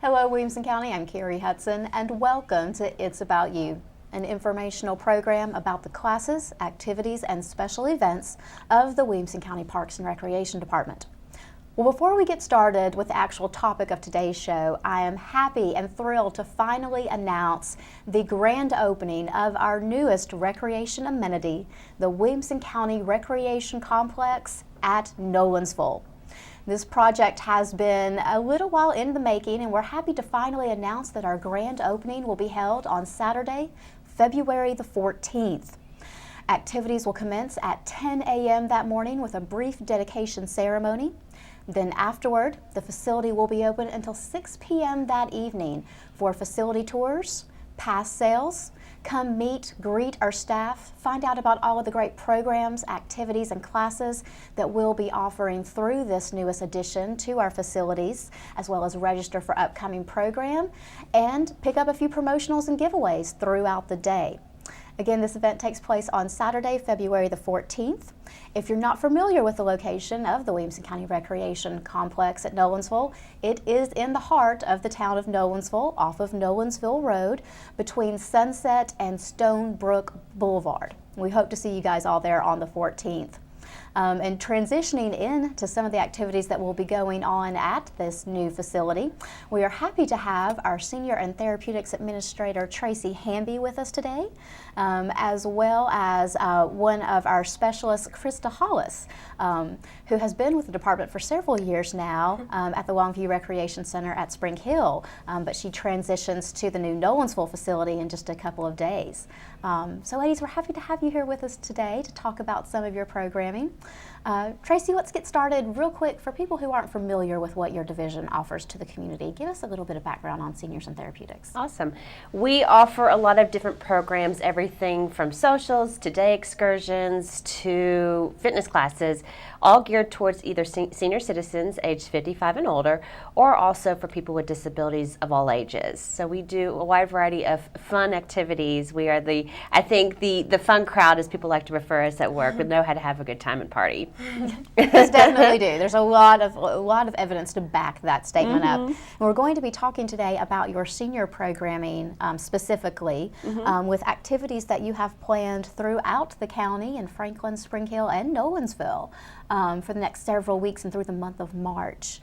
Hello, Williamson County. I'm Kerri Hudson, and welcome to It's About You, an informational program about the classes, activities, and special events of the Williamson County Parks and Recreation Department. Well, before we get started with the actual topic of today's show, I am happy and thrilled to finally announce the grand opening of our newest recreation amenity, the Williamson County Recreation Complex at Nolensville. This project has been a little while in the making, and we're happy to finally announce that our grand opening will be held on Saturday, February the 14th. Activities will commence at 10 a.m. that morning with a brief dedication ceremony. Then afterward, the facility will be open until 6 p.m. that evening for facility tours, pass sales. Come meet, greet our staff, find out about all of the great programs, activities, and classes that we'll be offering through this newest addition to our facilities, as well as register for upcoming program and pick up a few promotionals and giveaways throughout the day. Again, this event takes place on Saturday, February the 14th. If you're not familiar with the location of the Williamson County Recreation Complex at Nolensville, it is in the heart of the town of Nolensville, off of Nolensville Road, between Sunset and Stonebrook Boulevard. We hope to see you guys all there on the 14th. And transitioning into some of the activities that will be going on at this new facility, we are happy to have our Senior and Therapeutics Administrator Traci Hamby with us today, as well as one of our specialists, Krista Hollis, who has been with the department for several years now at the Longview Recreation Center at Spring Hill, but she transitions to the new Nolensville facility in just a couple of days. So ladies, we're happy to have you here with us today to talk about some of your programming. Traci, let's get started real quick. For people who aren't familiar with what your division offers to the community, give us a little bit of background on Seniors and Therapeutics. Awesome. We offer a lot of different programs, everything from socials to day excursions to fitness classes, all geared towards either senior citizens aged 55 and older, or also for people with disabilities of all ages. So we do a wide variety of fun activities. We are the fun crowd, as people like to refer us at work, we know how to have a good time and party. Yes, definitely do. There's a lot of evidence to back that statement up. And we're going to be talking today about your senior programming specifically, with activities that you have planned throughout the county in Franklin, Spring Hill, and Nolensville for the next several weeks and through the month of March.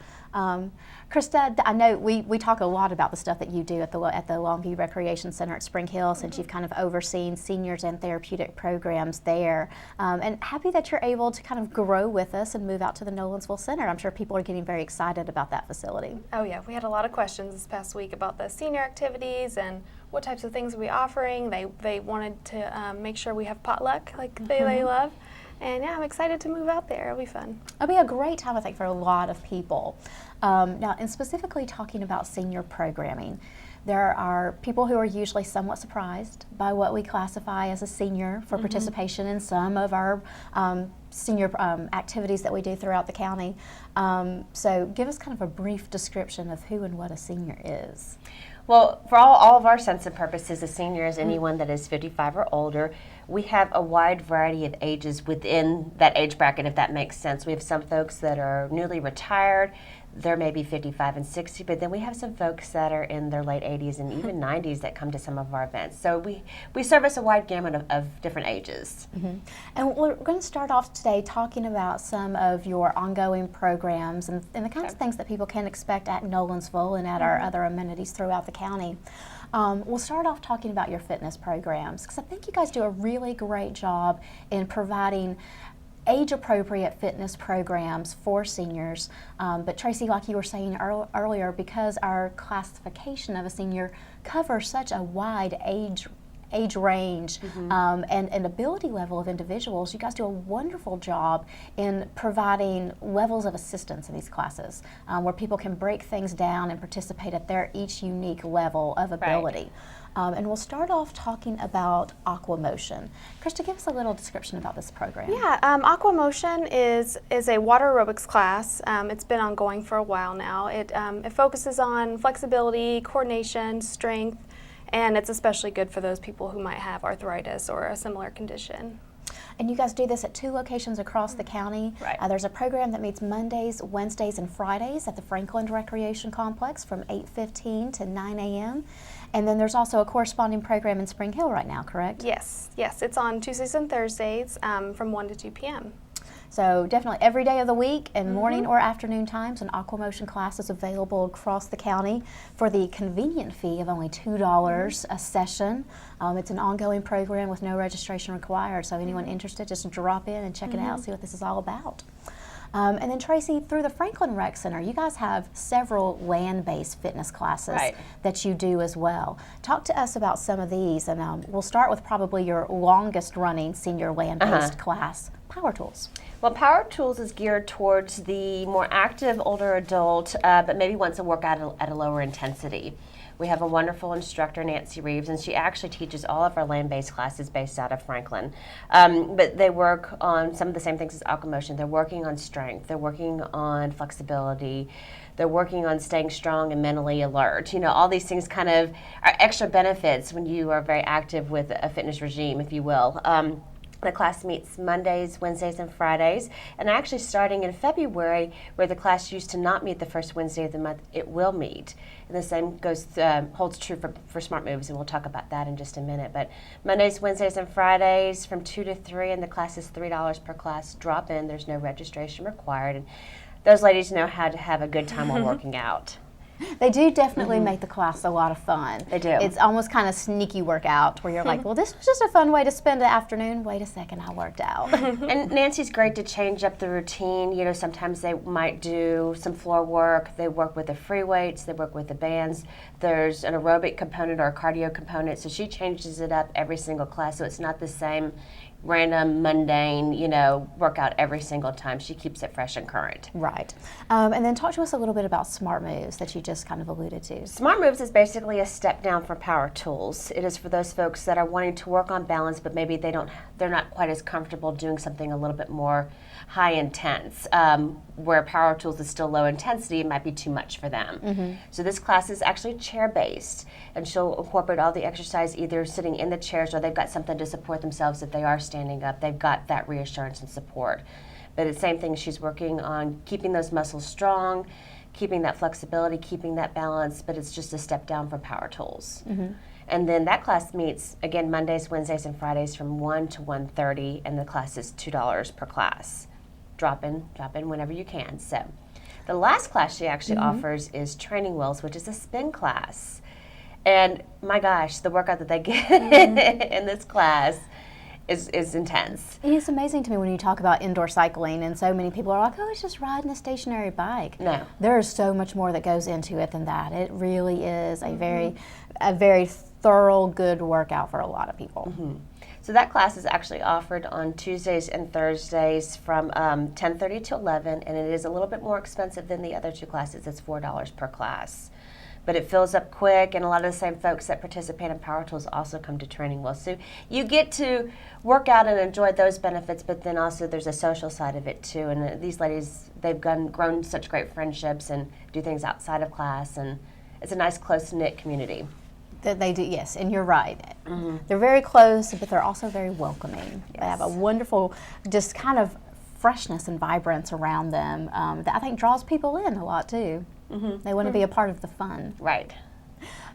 Krista, I know we talk a lot about the stuff that you do at the Longview Recreation Center at Spring Hill, since you've kind of overseen seniors and therapeutic programs there. And happy that you're able to kind of grow with us and move out to the Nolensville Center. I'm sure people are getting very excited about that facility. Oh yeah, we had a lot of questions this past week about the senior activities and what types of things are we offering. They wanted to make sure we have potluck like they love. And yeah, I'm excited to move out there. It'll be fun. It'll be a great time, I think, for a lot of people. Now, and specifically talking about senior programming, there are people who are usually somewhat surprised by what we classify as a senior for participation in some of our senior activities that we do throughout the county. So give us kind of a brief description of who and what a senior is. Well, for all of our sense and purposes, a senior is anyone that is 55 or older. We have a wide variety of ages within that age bracket, if that makes sense. We have some folks that are newly retired. They're maybe 55 and 60, but then we have some folks that are in their late 80s and even 90s that come to some of our events. So we service a wide gamut of different ages. And we're going to start off today talking about some of your ongoing programs and the kinds of things that people can expect at Nolensville and at our other amenities throughout the county. We'll start off talking about your fitness programs, because I think you guys do a really great job in providing age-appropriate fitness programs for seniors. But Traci, like you were saying earlier, because our classification of a senior covers such a wide age age range and ability level of individuals, you guys do a wonderful job in providing levels of assistance in these classes where people can break things down and participate at their each unique level of ability. And we'll start off talking about Aqua Motion. Krista, give us a little description about this program. Yeah, Aqua Motion is a water aerobics class. It's been ongoing for a while now. It focuses on flexibility, coordination, strength, and it's especially good for those people who might have arthritis or a similar condition. And you guys do this at 2 locations across the county. Right. There's a program that meets Mondays, Wednesdays, and Fridays at the Franklin Recreation Complex from 8:15 to 9 a.m. And then there's also a corresponding program in Spring Hill right now, correct? Yes, it's on Tuesdays and Thursdays from 1 to 2 p.m. So definitely every day of the week and morning or afternoon times, an Aqua Motion class is available across the county for the convenient fee of only $2 a session. It's an ongoing program with no registration required, so anyone interested, just drop in and check it out, see what this is all about. And then Traci, through the Franklin Rec Center, you guys have several land-based fitness classes that you do as well. Talk to us about some of these, and we'll start with probably your longest running senior land-based class, Power Tools. Well, Power Tools is geared towards the more active older adult, but maybe wants to work out at a lower intensity. We have a wonderful instructor, Nancy Reeves, and she actually teaches all of our land-based classes based out of Franklin. But they work on some of the same things as Aqua Motion. They're working on strength. They're working on flexibility. They're working on staying strong and mentally alert. You know, all these things kind of are extra benefits when you are very active with a fitness regime, if you will. The class meets Mondays, Wednesdays, and Fridays, and actually starting in February, where the class used to not meet the first Wednesday of the month, it will meet. And the same holds true for Smart Moves, and we'll talk about that in just a minute. But Mondays, Wednesdays, and Fridays from 2 to 3, and the class is $3 per class. Drop in, there's no registration required, and those ladies know how to have a good time while working out. They do definitely make the class a lot of fun. They do. It's almost kind of sneaky workout where you're like, well, this was just a fun way to spend the afternoon. Wait a second, I worked out. And Nancy's great to change up the routine. You know, sometimes they might do some floor work. They work with the free weights. They work with the bands. There's an aerobic component or a cardio component. So she changes it up every single class. So it's not the same random, mundane, workout every single time. She keeps it fresh and current. Right. And then talk to us a little bit about Smart Moves that you just kind of alluded to. Smart Moves is basically a step down from Power Tools. It is for those folks that are wanting to work on balance, but maybe they're not quite as comfortable doing something a little bit more high intense, where Power Tools is still low intensity. It might be too much for them. So this class is actually chair-based, and she'll incorporate all the exercise either sitting in the chairs or they've got something to support themselves if they are standing up. They've got that reassurance and support. But the same thing, she's working on keeping those muscles strong, keeping that flexibility, keeping that balance, but it's just a step down from Power Tools. And then that class meets, again, Mondays, Wednesdays, and Fridays from 1 to 1:30, and the class is $2 per class. Drop in whenever you can. So the last class she actually offers is Training Wheels, which is a spin class. And my gosh, the workout that they get in this class is intense. It's amazing to me when you talk about indoor cycling, and so many people are like, oh, it's just riding a stationary bike. No. There is so much more that goes into it than that. It really is a very thorough, good workout for a lot of people. So that class is actually offered on Tuesdays and Thursdays from 10:30 to 11, and it is a little bit more expensive than the other two classes. It's $4 per class. But it fills up quick, and a lot of the same folks that participate in Power Tools also come to Training Wheels. So you get to work out and enjoy those benefits, but then also there's a social side of it too. And these ladies, they've grown such great friendships and do things outside of class, and it's a nice close-knit community. That they do, yes, and you're right. They're very close, but they're also very welcoming. They have a wonderful, just kind of freshness and vibrance around them that I think draws people in a lot too. They want to be a part of the fun. Right.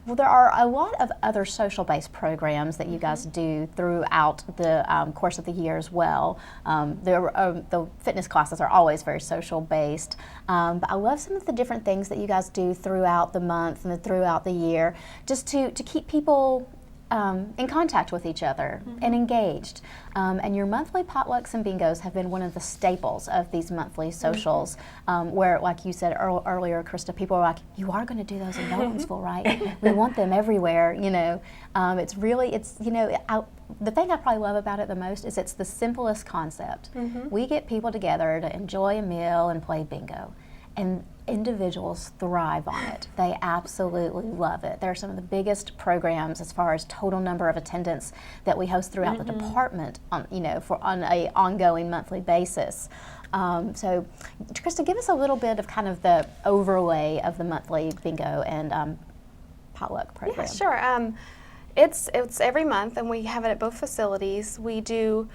Well, there are a lot of other social-based programs that you guys do throughout the course of the year as well. The fitness classes are always very social-based, but I love some of the different things that you guys do throughout the month and throughout the year, just to keep people in contact with each other and engaged. And your monthly potlucks and bingos have been one of the staples of these monthly socials, where, like you said earlier, Krista, people are like, you are going to do those in Nolensville, right? We want them everywhere, you know. It's really, you know, the thing I probably love about it the most is it's the simplest concept. We get people together to enjoy a meal and play bingo. And individuals thrive on it. They absolutely love it. They're some of the biggest programs as far as total number of attendance that we host throughout the department, you know, on a ongoing monthly basis. So, Krista, give us a little bit of kind of the overlay of the monthly bingo and potluck program. Yeah, sure. It's every month, and we have it at both facilities. We do.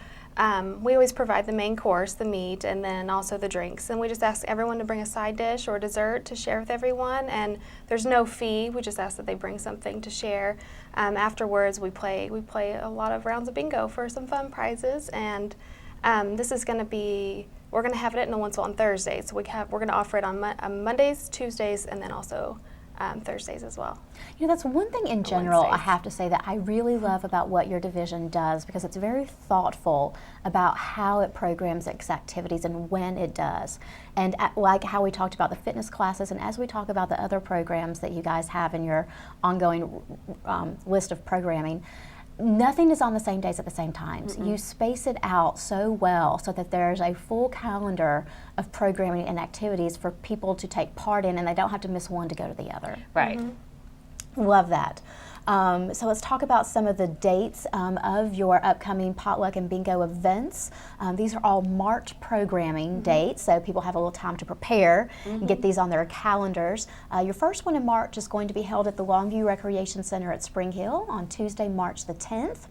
We always provide the main course, the meat, and then also the drinks. And we just ask everyone to bring a side dish or dessert to share with everyone. And there's no fee. We just ask that they bring something to share. Afterwards, we play a lot of rounds of bingo for some fun prizes. And this is going to be, we're going to have it at Nolensville on Thursdays. So we're going to offer it on Mondays, Tuesdays, and then also Thursdays as well. You know, that's one thing in general I have to say that I really love about what your division does, because it's very thoughtful about how it programs its activities and when it does. And like how we talked about the fitness classes, and as we talk about the other programs that you guys have in your ongoing list of programming, nothing is on the same days at the same times. You space it out so well so that there's a full calendar of programming and activities for people to take part in, and they don't have to miss one to go to the other. Right. Love that. So let's talk about some of the dates of your upcoming potluck and bingo events. These are all March programming dates, so people have a little time to prepare and get these on their calendars. Your first one in March is going to be held at the Longview Recreation Center at Spring Hill on Tuesday, March the 10th.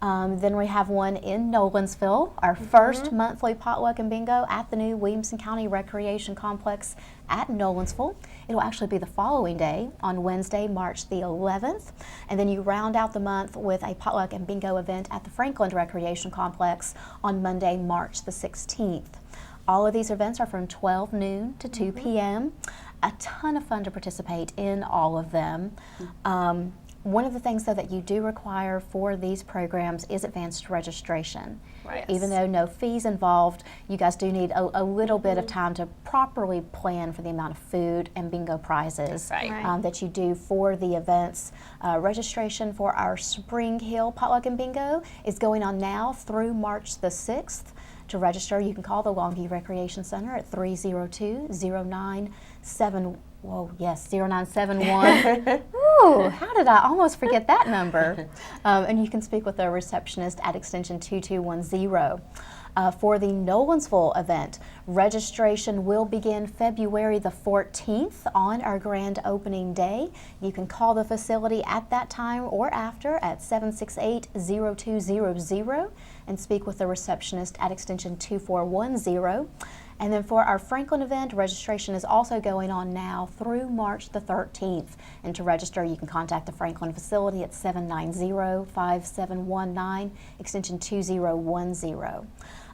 Then we have one in Nolensville, our first monthly potluck and bingo at the new Williamson County Recreation Complex at Nolensville. It'll actually be the following day on Wednesday, March the 11th. And then you round out the month with a potluck and bingo event at the Franklin Recreation Complex on Monday, March the 16th. All of these events are from 12 noon to 2 p.m. A ton of fun to participate in all of them. One of the things, though, that you do require for these programs is advanced registration. Right. Even though no fees involved, you guys do need a little bit of time to properly plan for the amount of food and bingo prizes that you do for the events. Registration for our Spring Hill Potluck and Bingo is going on now through March the 6th. To register, you can call the Longview Recreation Center at 302-0971. Whoa, yes, 0971. Ooh, how did I almost forget that number? And you can speak with a receptionist at extension 2210. For the Nolensville event, registration will begin February the 14th on our grand opening day. You can call the facility at that time or after at 768-0200 and speak with the receptionist at extension 2410. And then for our Franklin event, registration is also going on now through March the 13th. And to register, you can contact the Franklin facility at 790-5719, extension 2010.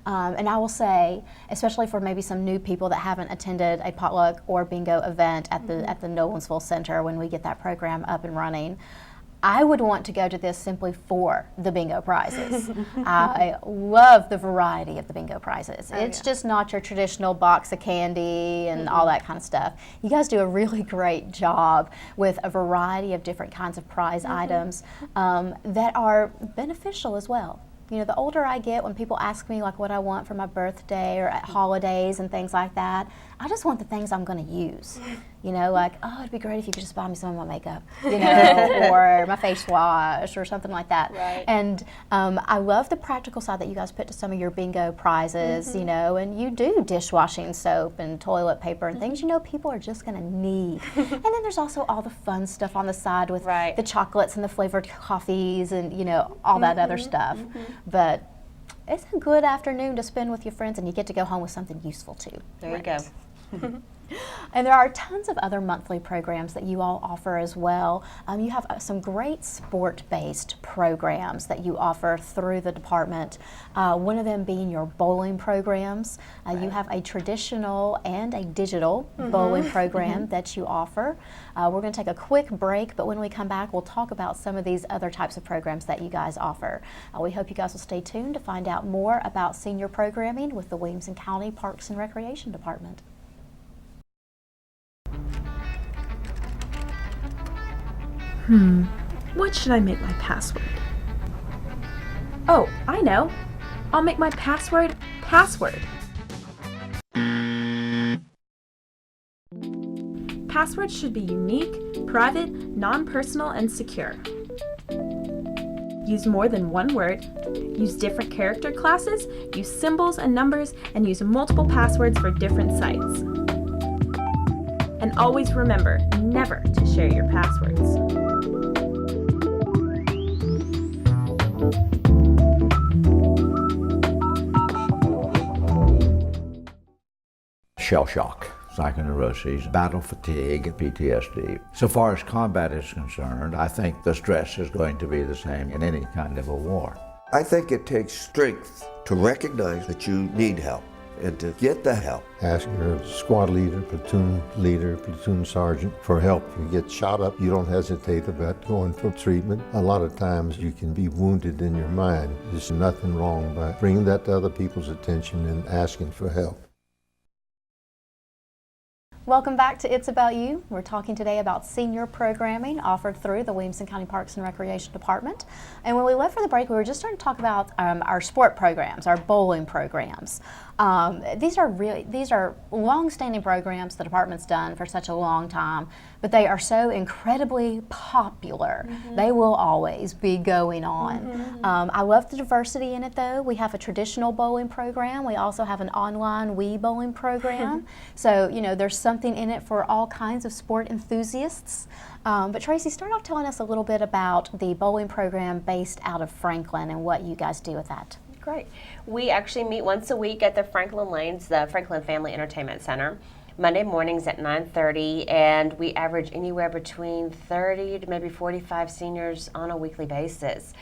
And I will say, especially for maybe some new people that haven't attended a potluck or bingo event at the Nolensville Center when we get that program up and running, I would want to go to this simply for the bingo prizes. I love the variety of the bingo prizes. It's just not your traditional box of candy and all that kind of stuff. You guys do a really great job with a variety of different kinds of prize items that are beneficial as well. You know, the older I get, when people ask me like what I want for my birthday or at holidays and things like that, I just want the things I'm going to use. You know, like, oh, it'd be great if you could just buy me some of my makeup, you know, or my face wash or something like that. Right. And I love the practical side that you guys put to some of your bingo prizes, you know, and you do dishwashing soap and toilet paper and things you know people are just going to need. And then there's also all the fun stuff on the side with the chocolates and the flavored coffees and, you know, all that other stuff. But it's a good afternoon to spend with your friends, and you get to go home with something useful too. There you go. And there are tons of other monthly programs that you all offer as well. You have some great sport-based programs that you offer through the department. One of them being your bowling programs. You have a traditional and a digital bowling program that you offer. We're going to take a quick break, but when we come back, we'll talk about some of these other types of programs that you guys offer. We hope you guys will stay tuned to find out more about senior programming with the Williamson County Parks and Recreation Department. What should I make my password? Oh, I know. I'll make my password password. Passwords should be unique, private, non-personal, and secure. Use more than one word, use different character classes, use symbols and numbers, and use multiple passwords for different sites. And always remember never to share your passwords. Shell shock, psychoneuroses, battle fatigue, PTSD. So far as combat is concerned, I think the stress is going to be the same in any kind of a war. I think it takes strength to recognize that you need help and to get the help. Ask your squad leader, platoon sergeant for help. If you get shot up, you don't hesitate about going for treatment. A lot of times you can be wounded in your mind. There's nothing wrong by bringing that to other people's attention and asking for help. Welcome back to It's About You. We're talking today about senior programming offered through the Williamson County Parks and Recreation Department. And when we left for the break, we were just starting to talk about our sport programs, our bowling programs. These are long-standing programs the department's done for such a long time, but they are so incredibly popular. They will always be going on. I love the diversity in it, though. We have a traditional bowling program. We also have an online Wii Bowling program. So, you know, there's something in it for all kinds of sport enthusiasts. But Traci, start off telling us a little bit about the bowling program based out of Franklin and what you guys do with that. Great. We actually meet once a week at the Franklin Lanes, the Franklin Family Entertainment Center, Monday mornings at 9:30, and we average anywhere between 30 to maybe 45 seniors on a weekly basis.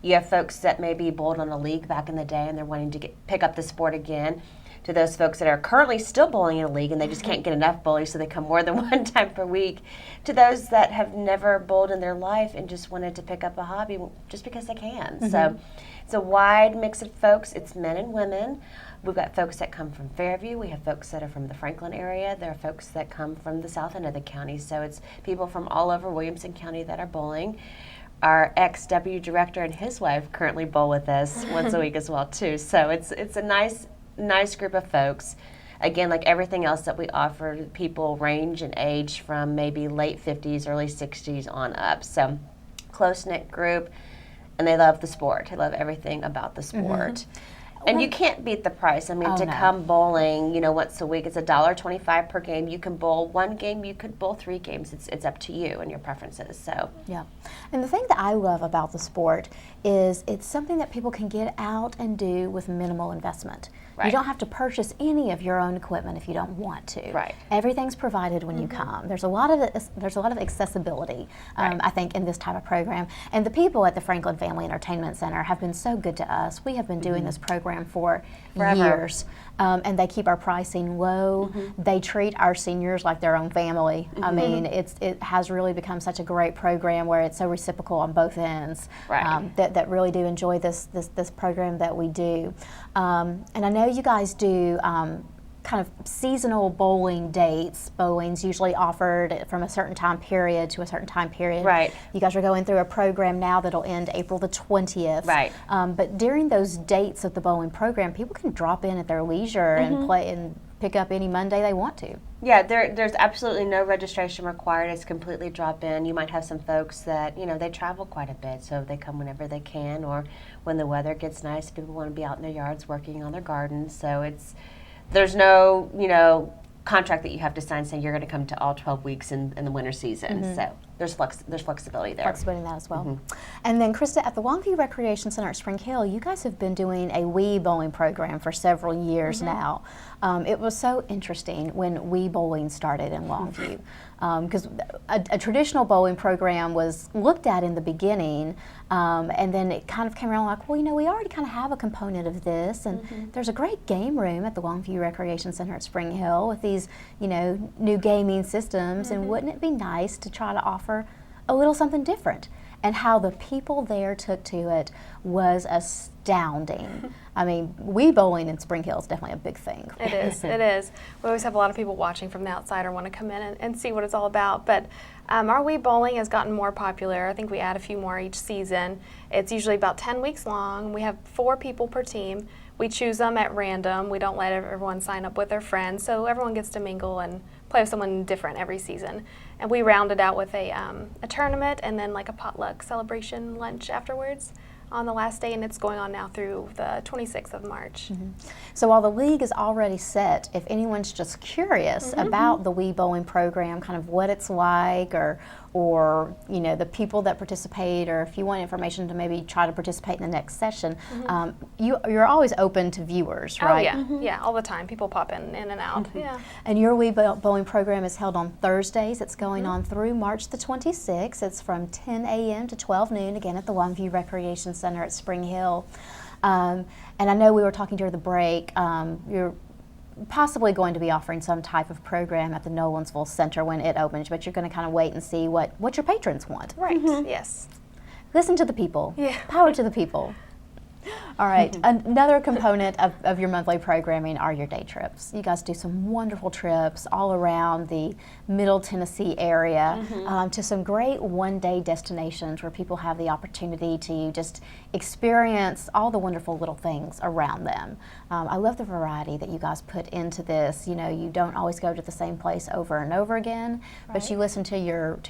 You have folks that maybe bowled on a league back in the day and they're wanting to pick up the sport again. To those folks that are currently still bowling in a league and they just can't get enough bowling, so they come more than one time per week. To those that have never bowled in their life and just wanted to pick up a hobby just because they can. So it's a wide mix of folks. It's men and women. We've got folks that come from Fairview. We have folks that are from the Franklin area. There are folks that come from the south end of the county. So it's people from all over Williamson County that are bowling. Our ex-W director and his wife currently bowl with us once a week as well too. So it's a nice group of folks. Again, like everything else that we offer, people range in age from maybe late 50s, early 60s on up. So close-knit group, and they love the sport. They love everything about the sport. And you can't beat the price. I mean, come bowling, you know, once a week, it's $1.25 per game. You can bowl one game, you could bowl 3 games. It's up to you and your preferences. So yeah, and the thing that I love about the sport is it's something that people can get out and do with minimal investment. Right. You don't have to purchase any of your own equipment if you don't want to. Right. Everything's provided when you come. There's a lot of accessibility, I think, in this type of program. And the people at the Franklin Family Entertainment Center have been so good to us. We have been doing this program for years, and they keep our pricing low. They treat our seniors like their own family. I mean, it has really become such a great program where it's so reciprocal on both ends. Right. That really do enjoy this program that we do. And I know you guys do kind of seasonal bowling dates. Bowling's usually offered from a certain time period to a certain time period. Right. You guys are going through a program now that'll end April the 20th. Right. But during those dates of the bowling program, people can drop in at their leisure and play and pick up any Monday they want to. Yeah, there's absolutely no registration required. It's completely drop in. You might have some folks that, you know, they travel quite a bit, so they come whenever they can, or when the weather gets nice, people want to be out in their yards working on their gardens. So there's no, you know, contract that you have to sign saying you're going to come to all 12 weeks in the winter season. So there's flexibility there. Flexibility in that as well. And then Krista, at the Longview Recreation Center at Spring Hill, you guys have been doing a Wii Bowling program for several years now. It was so interesting when Wii Bowling started in Longview, because a traditional bowling program was looked at in the beginning, and then it kind of came around like, well, you know, we already kind of have a component of this, and there's a great game room at the Longview Recreation Center at Spring Hill with these, you know, new gaming systems, and wouldn't it be nice to try to offer a little something different? And how the people there took to it was astounding. I mean, Wii Bowling in Spring Hill is definitely a big thing. It is, it is. We always have a lot of people watching from the outside or want to come in and see what it's all about. But our Wii Bowling has gotten more popular. I think we add a few more each season. It's usually about 10 weeks long. We have 4 people per team. We choose them at random. We don't let everyone sign up with their friends, so everyone gets to mingle and play with someone different every season. And we round it out with a tournament and then like a potluck celebration lunch afterwards on the last day, and it's going on now through the 26th of March. So while the league is already set, if anyone's just curious about the Wii Bowling program, kind of what it's like, or you know, the people that participate, or if you want information to maybe try to participate in the next session, you're always open to viewers, right? Oh yeah, yeah, all the time. People pop in and out. Yeah. And your Wii Bowling program is held on Thursdays. It's going on through March the 26th. It's from 10 a.m. to 12 noon, again at the Longview Recreation Center at Spring Hill. And I know we were talking during the break, you're possibly going to be offering some type of program at the Nolensville Center when it opens, but you're going to kind of wait and see what your patrons want. Right, yes. Listen to the people. Yeah. Power to the people. All right, another component of your monthly programming are your day trips. You guys do some wonderful trips all around the Middle Tennessee area to some great one-day destinations where people have the opportunity to just experience all the wonderful little things around them. I love the variety that you guys put into this. You know, you don't always go to the same place over and over again, but you listen to your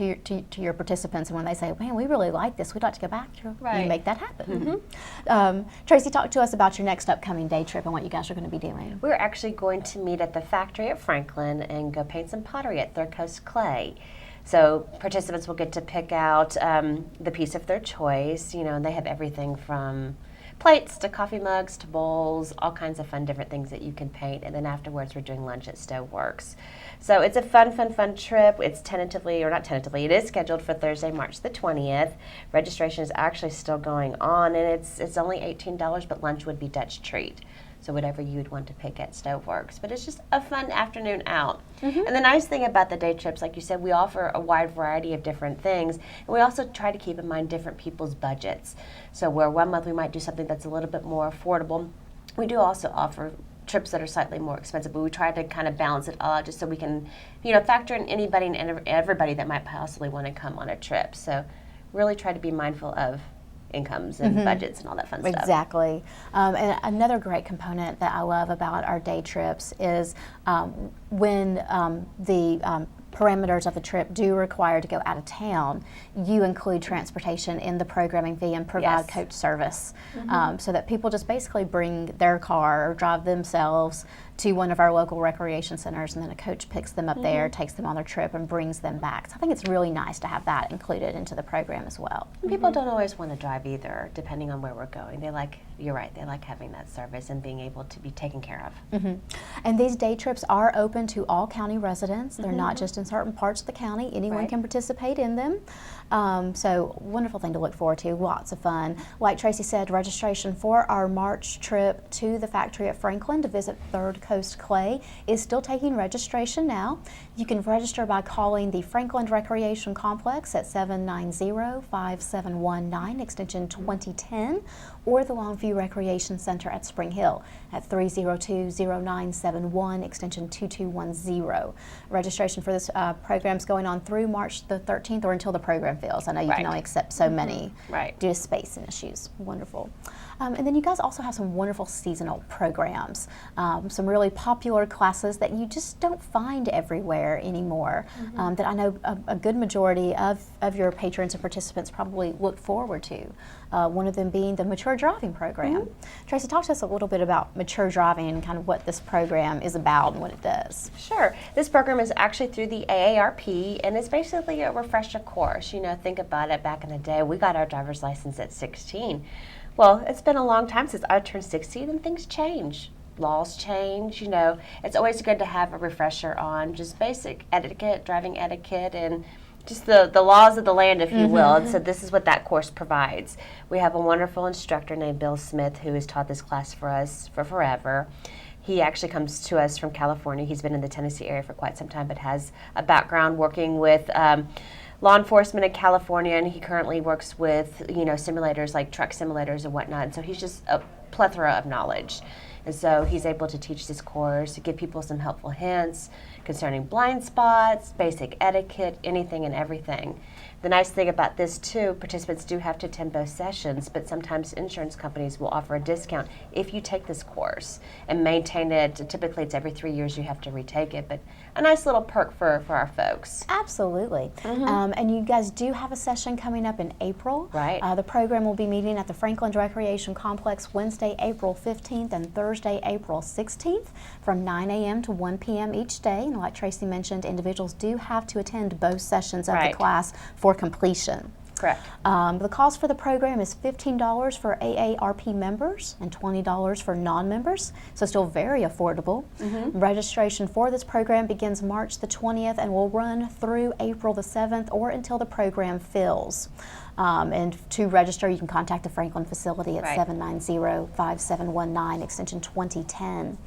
participants, and when they say, "Man, we really like this, we'd like to go back," you make that happen. Traci, talk to us about your next upcoming day trip and what you guys are going to be doing. We're actually going to meet at the factory at Franklin and go paint some pottery at Third Coast Clay. So participants will get to pick out the piece of their choice, you know, and they have everything from plates to coffee mugs to bowls, all kinds of fun different things that you can paint. And then afterwards we're doing lunch at Stoveworks. So it's a fun trip. It's it is scheduled for Thursday, March the 20th. Registration is actually still going on, and it's only $18, but lunch would be Dutch treat. So whatever you would want to pick at Stoveworks. But it's just a fun afternoon out. And the nice thing about the day trips, like you said, we offer a wide variety of different things. And we also try to keep in mind different people's budgets. So where one month we might do something that's a little bit more affordable, we do also offer trips that are slightly more expensive, but we try to kind of balance it all out just so we can, you know, factor in anybody and everybody that might possibly want to come on a trip. So really try to be mindful of incomes and budgets and all that fun stuff. Exactly. And another great component that I love about our day trips is when the parameters of the trip do require to go out of town, you include transportation in the programming fee and provide coach service, so that people just basically bring their car or drive themselves to one of our local recreation centers, and then a coach picks them up there, takes them on their trip, and brings them back. So I think it's really nice to have that included into the program as well. People don't always want to drive either, depending on where we're going. They like, you're right, they like having that service and being able to be taken care of. And these day trips are open to all county residents. They're not just in certain parts of the county. Anyone can participate in them. So wonderful thing to look forward to, lots of fun. Like Traci said, registration for our March trip to the factory at Franklin to visit Third Coast Clay is still taking registration now. You can register by calling the Franklin Recreation Complex at 790-5719, extension 2010, or the Longview Recreation Center at Spring Hill at 302-0971, extension 2210. Registration for this program is going on through March the 13th or until the program fills. I know you can only accept so many due to spacing issues. Wonderful. And then you guys also have some wonderful seasonal programs, some really popular classes that you just don't find everywhere anymore, that I know a good majority of your patrons and participants probably look forward to. one of them being the Mature Driving Program. Traci, talk to us a little bit about Mature Driving and kind of what this program is about and what it does. Sure. This program is actually through the AARP, and it's basically a refresher course. You know, think about it, back in the day, we got our driver's license at 16. Well, it's been a long time since I turned 16, and things change. Laws change, you know. It's always good to have a refresher on just basic etiquette, driving etiquette, and just the laws of the land, if you will. And so this is what that course provides. We have a wonderful instructor named Bill Smith who has taught this class for us for forever. He actually comes to us from California. He's been in the Tennessee area for quite some time, but has a background working with law enforcement in California, and he currently works with, you know, simulators like truck simulators and whatnot. And so he's just a plethora of knowledge. And so he's able to teach this course, to give people some helpful hints concerning blind spots, basic etiquette, anything and everything. The nice thing about this too, participants do have to attend both sessions, but sometimes insurance companies will offer a discount if you take this course and maintain it. Typically it's every 3 years you have to retake it, but a nice little perk for our folks. Absolutely. And you guys do have a session coming up in April. Right. The program will be meeting at the Franklin Recreation Complex Wednesday, April 15th and Thursday, April 16th from 9 a.m. to 1 p.m. each day. And like Traci mentioned, individuals do have to attend both sessions of the class for completion. Correct. The cost for the program is $15 for AARP members and $20 for non-members, so still very affordable. Registration for this program begins March the 20th and will run through April the 7th or until the program fills. And to register, you can contact the Franklin facility at 790-5719, extension 2010.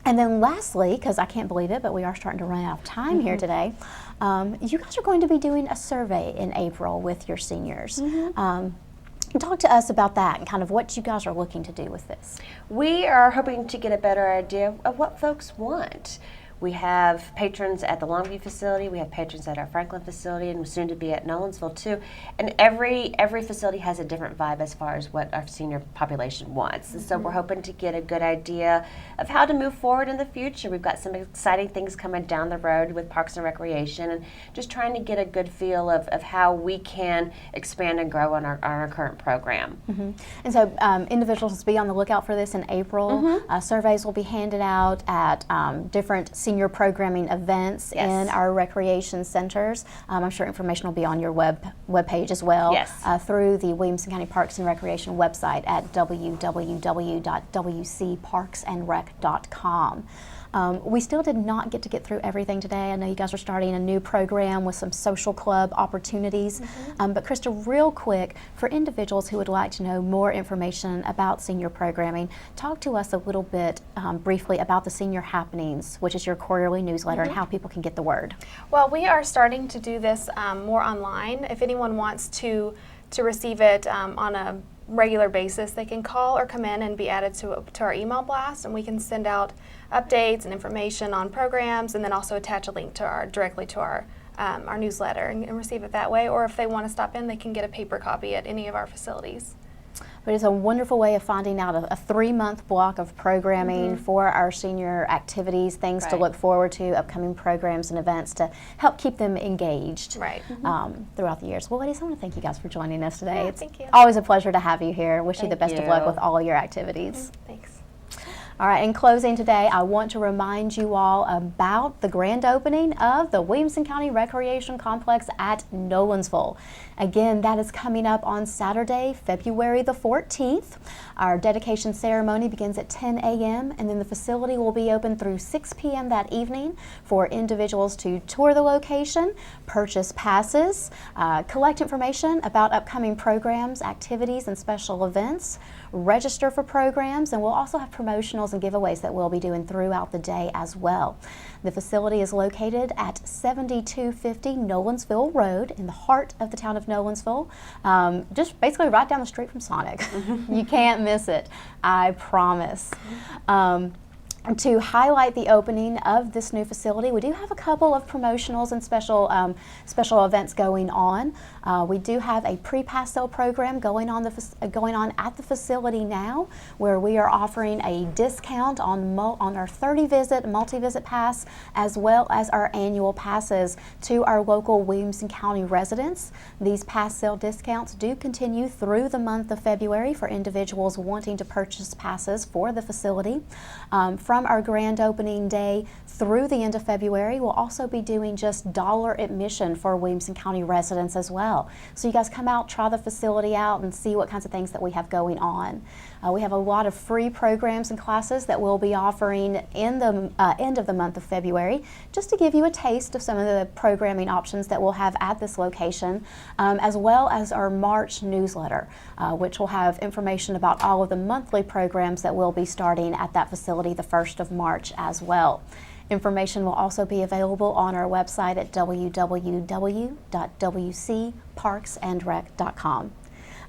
And then lastly, because I can't believe it, but we are starting to run out of time here today, you guys are going to be doing a survey in April with your seniors. Talk to us about that and kind of what you guys are looking to do with this. We are hoping to get a better idea of what folks want. We have patrons at the Longview facility, we have patrons at our Franklin facility, and soon to be at Nolensville too. And every facility has a different vibe as far as what our senior population wants. And so we're hoping to get a good idea of how to move forward in the future. We've got some exciting things coming down the road with Parks and Recreation, and just trying to get a good feel of how we can expand and grow on our current program. And so individuals be on the lookout for this in April. Surveys will be handed out at different senior programming events in our recreation centers. I'm sure information will be on your webpage as well through the Williamson County Parks and Recreation website at www.wcparksandrec.com. We still did not get through everything today. I know you guys are starting a new program with some social club opportunities. But Krista, real quick, for individuals who would like to know more information about senior programming, talk to us a little bit briefly about the Senior Happenings, which is your quarterly newsletter, and how people can get the word. Well, we are starting to do this more online. If anyone wants to receive it on a regular basis, they can call or come in and be added to our email blast, and we can send out updates and information on programs, and then also attach a link to directly to our newsletter and receive it that way. Or if they want to stop in, they can get a paper copy at any of our facilities. But it's a wonderful way of finding out a 3-month block of programming for our senior activities, things to look forward to, upcoming programs and events to help keep them engaged throughout the years. Well, ladies, I want to thank you guys for joining us today. It's thank you. Always a pleasure to have you here. Wish you the best of luck with all your activities. Thanks. All right, in closing today, I want to remind you all about the grand opening of the Williamson County Recreation Complex at Nolensville. Again, that is coming up on Saturday, February the 14th. Our dedication ceremony begins at 10 a.m. and then the facility will be open through 6 p.m. that evening for individuals to tour the location, purchase passes, collect information about upcoming programs, activities, and special events, register for programs, and we'll also have promotionals and giveaways that we'll be doing throughout the day as well. The facility is located at 7250 Nolensville Road in the heart of the town of Nolensville, just basically right down the street from Sonic. You can't miss it, I promise. To highlight the opening of this new facility, we do have a couple of promotionals and special events going on. We do have a pre-pass sale program going on at the facility now, where we are offering a discount on our 30-visit multi-visit pass, as well as our annual passes to our local Williamson County residents. These pass sale discounts do continue through the month of February for individuals wanting to purchase passes for the facility. From our grand opening day through the end of February, we'll also be doing just $1 admission for Williamson County residents as well. So you guys come out, try the facility out, and see what kinds of things that we have going on. We have a lot of free programs and classes that we'll be offering in the end of the month of February, just to give you a taste of some of the programming options that we'll have at this location, as well as our March newsletter, which will have information about all of the monthly programs that will be starting at that facility the 1st of March as well. Information will also be available on our website at www.wcparksandrec.com.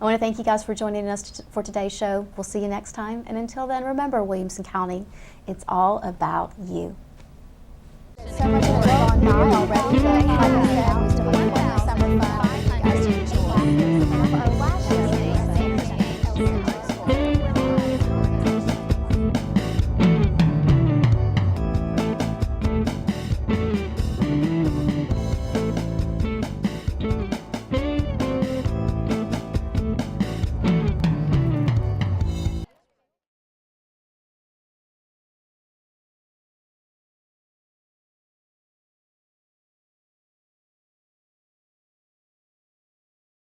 I want to thank you guys for joining us for today's show. We'll see you next time. And until then, remember, Williamson County, it's all about you. So much has gone by already, but like I said, we still have summer fun.